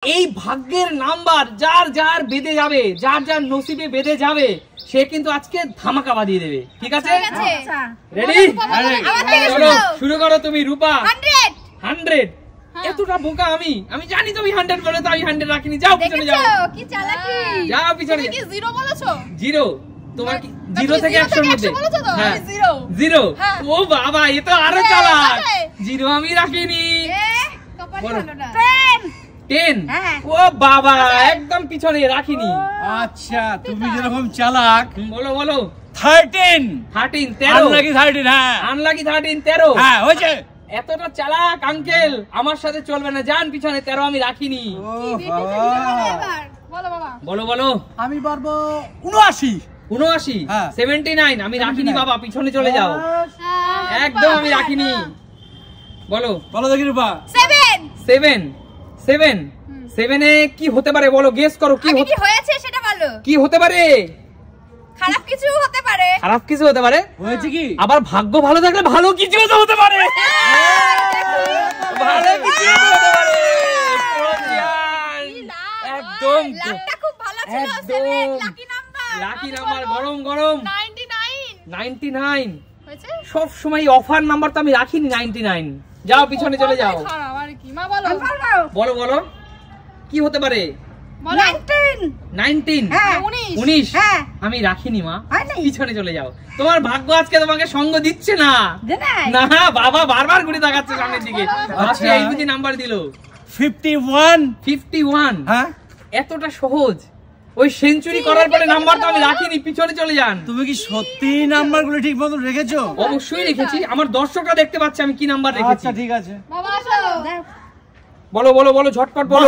এই ভাগ্যের নাম্বার যার যার বেঁধে যাবে, যার যার নসিবে বেঁধে যাবে, সে কিন্তু আজকে ধামাকা বাঁধিয়ে দেবে। ঠিক আছে, রেডি? চলো শুরু করো তুমি। রূপা 100। এতটা বোকা আমি জানি তুমি 100 বলে, তো আমি 100 রাখিনি। যাও পিছনে যাও। কি চালাকি, যাও পিছনে। তুমি কি 0 বলেছো? 0 তোমার কি 0 থেকে 100 এর মধ্যে? হ্যাঁ 0। ও বাবা, এ তো আরো চালাক। 0 আমি রাখিনি। বলো 10। ও বাবা, একদম পিছনে রাখিনি। আচ্ছা, তুমি যেরকম চালাক। বলো বলো। 13। 13 আনলাকি 13। হ্যাঁ আনলাকি 13। হ্যাঁ হয়েছে। এতটা চালাক আঙ্কেল আমার সাথে চলবে না, যান পিছনে। 13 আমি রাখিনি। বলো বলো। আমি পারবো 79। 79 আমি রাখিনি বাবা, পিছনে চলে যাও। একদম আমি রাখিনি। বলো বলো দেখি রূপা। 7 এ কি হতে পারে বলো, গেস করো। কি হয়েছে সেটা বলো। কি হতে পারে? খারাপ কিছু হতে পারে। খারাপ কিছু হতে পারে? হয়েছে কি? আবার ভাগ্য ভালো থাকলে ভালো কিছু হতে পারে। ভালো কিছু হতে পারে। একদম লাকটা খুব ভালো ছিল। একদম লাকি নাম্বার। Lucky number. গরম গরম 99 হয়েছে। সব সময় অফার নাম্বার তো আমি রাখিনি 99। যাও পিছনে চলে যাও। খারাপ আর কি মা বলো। বলো বলো কি হতে পারে? 19 আমি রাখিনি মা, পিছনে চলে যাও। তোমার ভাগ্য আজকে তোমাকে সঙ্গ দিচ্ছে না। না বাবা বারবার ঘুরে তাকাচ্ছে সামনের দিকে। আজকে এই বুঝি নাম্বার দিল 51। হ্যাঁ এতটা সহজ। ওই সেঞ্চুরি করার পরে নাম্বার তো আমি রাখিনি, পিছনে চলে যান। তুমি কি সত্যি নাম্বারগুলো ঠিক মতো রেখেছো? অবশ্যই রেখেছি, আমার দর্শকরা দেখতে পাচ্ছে আমি কি নাম্বার রেখেছি। আচ্ছা ঠিক আছে। বাবা আসো। বলো বলো বলো, ঝটপট বলো।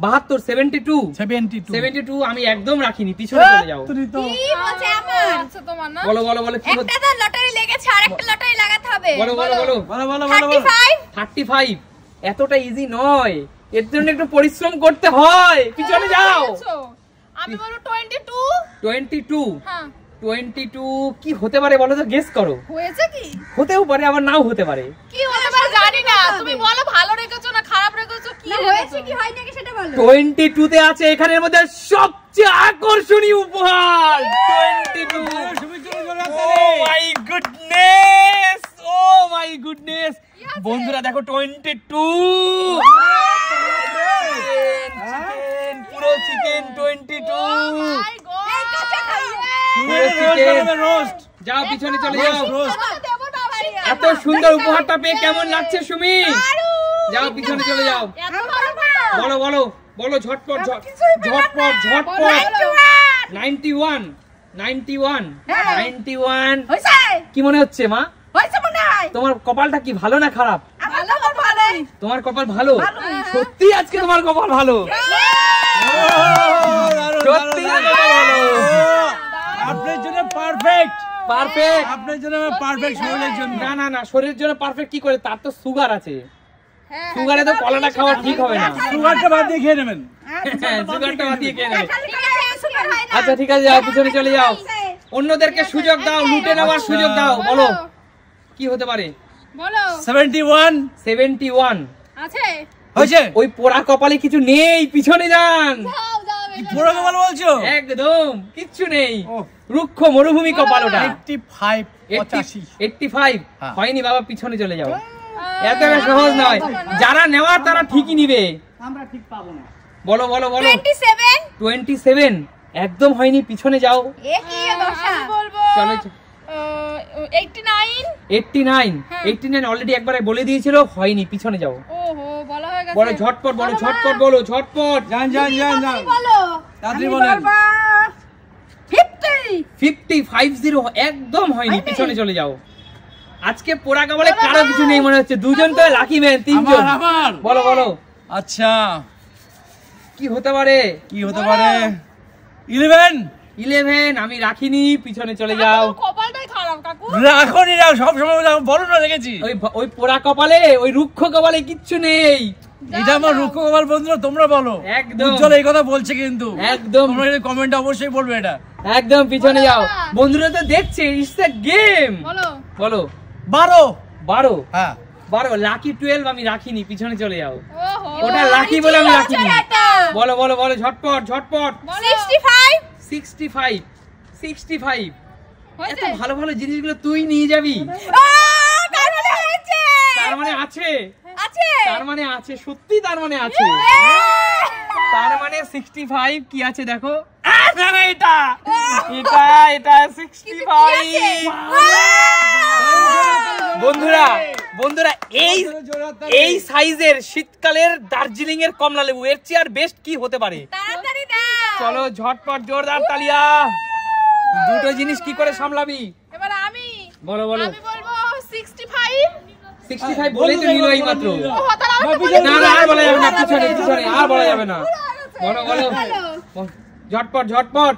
72 72 আমি একদম রাখিনি, পিছনে চলে যাও। কি বলছে আমার? আচ্ছা তোমার না। বলো বলো বলো। একটা তো লটারি লেগেছে, আরেকটা লটারি লাগাতে হবে। বলো বলো বলো। 35 এতটা ইজি নয়, এর জন্য একটু পরিশ্রম করতে হয়। পিছনে যাও। আমি বলবো 22। হ্যাঁ 22 কি হতে পারে বলো তো, গেস করো। হয়েছে কি? হতেও পারে আবার নাও হতে পারে। কি হতে পারে জানি না। তুমি বলো ভালো রেখেছো না খারাপ রেখেছো, কি হয়েছে কি হয়নি কি সেটা বলো। 22 তে আছে এখানের মধ্যে সবচেয়ে আকর্ষণীয় উপহার। 22। Oh my goodness, oh my goodness. বন্ধুরা দেখো 22। চিকেন, পুরো চিকেন 22। যাও পিছনে চলে যাও। এত সুন্দর উপহারটা পেয়ে কেমন লাগছে সুমি? যাও পিছনে চলে যাও। বলো বলো বলো, ঝটপট ঝটপট ঝটপট। 91 কি মনে হচ্ছে মা? তোমার কপালটা কি ভালো না খারাপ? তোমার কপাল ভালো। সত্যি আজকে তোমার কপাল ভালো। সত্যি কপাল ভালো। আপনার জন্য পারফেক্ট। আপনার জন্য পারফেক্ট, শরীরের জন্য। না না না, শরীরের জন্য পারফেক্ট কি করে? তার তো সুগার আছে। সুগারে তো কলাটা খাওয়া ঠিক হবে না। সুগারটা বাদ দিয়ে খেয়ে নেবেন। সুগারটা বাদ দিয়ে খেয়ে নেবেন। আচ্ছা ঠিক আছে, যাও পিছনে চলে যাও। অন্যদেরকে সুযোগ দাও, লুটে নেওয়ার সুযোগ দাও। বলো কি হতে পারে? বলো 71 আছে। হয়েছে। ওই পোড়া কপালে কিছু নেই, পিছনে যান। পুরো কপাল বলছো? একদম কিচ্ছু নেই, রুক্ষ মরুভূমি কপাল ওটা। 85 হয়নি বাবা, পিছনে চলে যাও। এত সহজ নয়, যারা নেওয়ার তারা ঠিকই নিবে। আমরা ঠিক পাবো না। বলো বলো বলো। 27 একদম হয়নি, পিছনে যাও। আমি বলবো চলো 89 অলরেডি একবারে বলে দিয়েছিল, হয়নি, পিছনে যাও। ওহো বলা হয়ে গেছে। বলো ঝটপট, বলো ঝটপট, বলো ঝটপট। যান বলো তাড়াতাড়ি বলেন। 50 একদম হয়নি, পিছনে চলে যাও। আজকে পোড়া কপালে কারো কিছু নেই মনে হচ্ছে। দুজন তো লাকি ম্যান, 3 জন। বলো বলো। আচ্ছা কি হতে পারে? 11 আমি রাখিনি, পিছনে চলে যাও। কপালটাই খারাপ কাকু। রাখনি, সব সময় বলো না, রেখেছি। ওই পোড়া কপালে, ওই রুক্ষ কপালে কিচ্ছু নেই। এটা আমার রুক্ষ কপাল। বন্ধুরা তোমরা বলো। একদম উজ্জ্বল এই কথা বলছে, কিন্তু একদম তোমরা কমেন্টে অবশ্যই বলবে এটা। একদম পিছনে যাও। বন্ধুরা তো দেখছে, ইটস আ গেম। বলো বলো 12 12 হ্যাঁ 12 লাকি 12 আমি রাখিনি, পিছনে চলে যাও। ওটা লাকি বলে আমি রাখিনি। বলো বলো বলো ঝটপট ঝটপট। 65 65 এত ভালো ভালো জিনিসগুলো তুই নিয়ে যাবি। তার মানে আছে, তার মানে আছে, সত্যি তার মানে আছে। তার মানে 65 কি আছে দেখো। এটা এটা এটা 65। বন্ধুরা বন্ধুরা এই সাইজের শীতকালের দার্জিলিং এর কমলা লেবু, এর চেয়ে আর বেস্ট কি হতে পারে? চলো ঝটপট জোরদার তালিয়া। দুটো জিনিস কি করে সামলাবি? এবার আমি বলো বলো। আমি বলবো 65 বলেই তো নিল এই মাত্র। না না আর বলা যাবে না, পিছনে পিছনে আর বলা যাবে না। বলো বলো ঝটপট ঝটপট।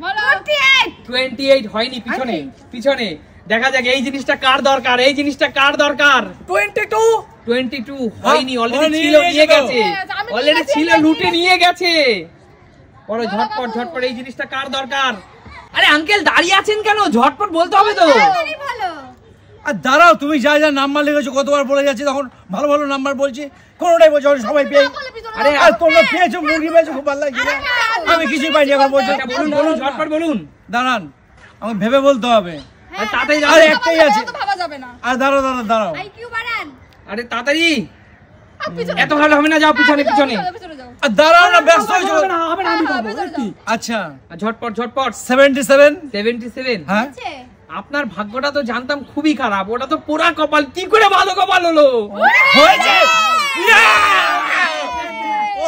বলো 28 হয়নি, পিছনে পিছনে। দেখা যাক এই জিনিসটা কার দরকার, এই জিনিসটা কার দরকার। 22 হয়নি, অলরেডি ছিল, নিয়ে গেছে, অলরেডি ছিল, লুটে নিয়ে গেছে। বলো ঝটপট ঝটপট, এই জিনিসটা কার দরকার? আরে আঙ্কেল দাঁড়িয়ে আছেন কেন? ঝটপট বলতে হবে তো। আর দাঁড়াও, তুমি যা যা নাম্বার লিখেছো কতবার বলে যাচ্ছি, তখন ভালো ভালো নাম্বার বলছি, কোনোটাই বলছো সবাই পেয়ে। আরে আর তোমরা পেয়েছো, মুরগি পেয়েছো, খুব ভালো লাগছে। আমি কিছুই পাইনি, এখন বলছো। বলুন বলুন ঝটপট বলুন। দাঁড়ান, আমাকে ভেবে বলতে হবে। তাড়াতাড়ি আর একটাই আছে। ভাবা যাবে না। আর দাঁড়াও দাঁড়াও দাঁড়াও। আরে তাড়াতাড়ি, এত ভালো হবে না, যাও পিছনে পিছনে। আর দাঁড়াও না, ব্যস্ত হয়েছো। আচ্ছা ঝটপট ঝটপট। 77 হ্যাঁ। আপনার ভাগ্যটা তো জানতাম খুবই খারাপ, ওটা তো পোড়া কপাল, কি করে ভালো কপাল হলো? হয়েছে।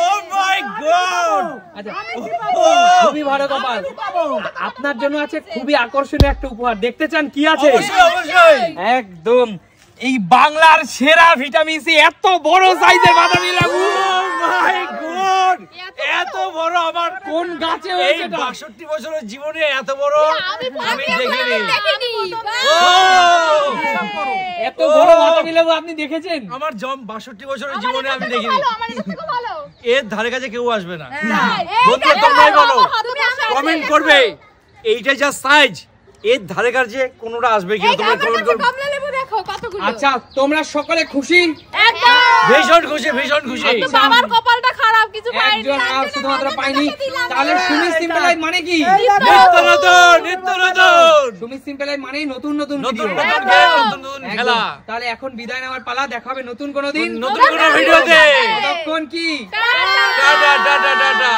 Oh my God! আচ্ছা, খুবই ভালো কপাল। আপনার জন্য আছে খুবই আকর্ষণীয় একটা উপহার, দেখতে চান কি আছে? অবশ্যই। একদম এই বাংলার সেরা ভিটামিন সি, এত বড় সাইজের বাদামি লেবু। My God! এত বড় আমার কোন গাছে এই হয়েছে এটা? 62 বছরের জীবনে এত বড় আমি দেখিনি। এত বড় বাদামি লেবু আপনি দেখেছেন? আমার 62 বছরের জীবনে আমি দেখিনি। এর ধারে কাছে কেউ আসবে না। বন্ধুরা তোমরাই বলো, কমেন্ট করবে এইটা যা সাইজ, এর ধারে কাছে কোনোটা আসবে কি? তোমরা কমেন্ট করবে। কমলা লেবু দেখো কতগুলো। আচ্ছা তোমরা সকলে খুশি? একদম ভীষণ খুশি, ভীষণ খুশি। তো বাবার কপালটা খারাপ, কিছু পাইনি। একজন আর শুধুমাত্র পাইনি। তাহলে সুমি সিম্পল লাইফ মানে কি? নিত্য নতুন, নিত্য নতুন, সুমি সিম্পল লাইফ মানে নতুন নতুন নতুন ভিডিও। নতুন গেম, নতুন নতুন খেলা। তাহলে এখন বিদায় নেওয়ার পালা, দেখা হবে নতুন কোনো দিন, নতুন কোনো ভিডিওতে। ততক্ষণ কি টাটা। Tata tata tata.